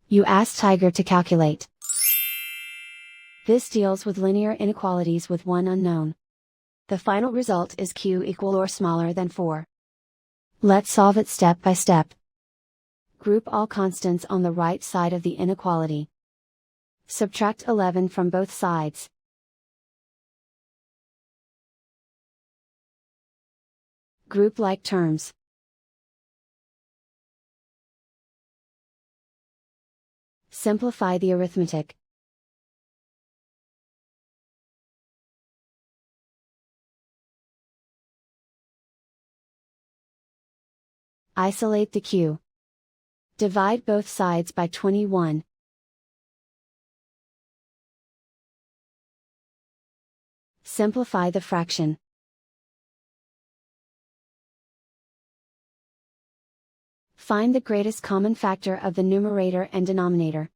You ask Tiger to calculate. This deals with linear inequalities with one unknown. The final result is q equal or smaller than 4. Let's solve it step by step. Group all constants on the right side of the inequality. Subtract 11 from both sides. Group like terms. Simplify the arithmetic. Isolate the q. Divide both sides by 21. Simplify the fraction. Find the greatest common factor of the numerator and denominator.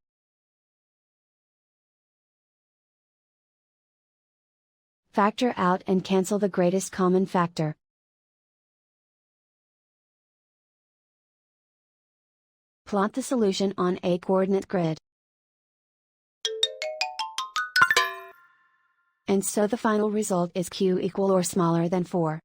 Factor out and cancel the greatest common factor. Plot the solution on a coordinate grid. And so the final result is q equal or smaller than 4.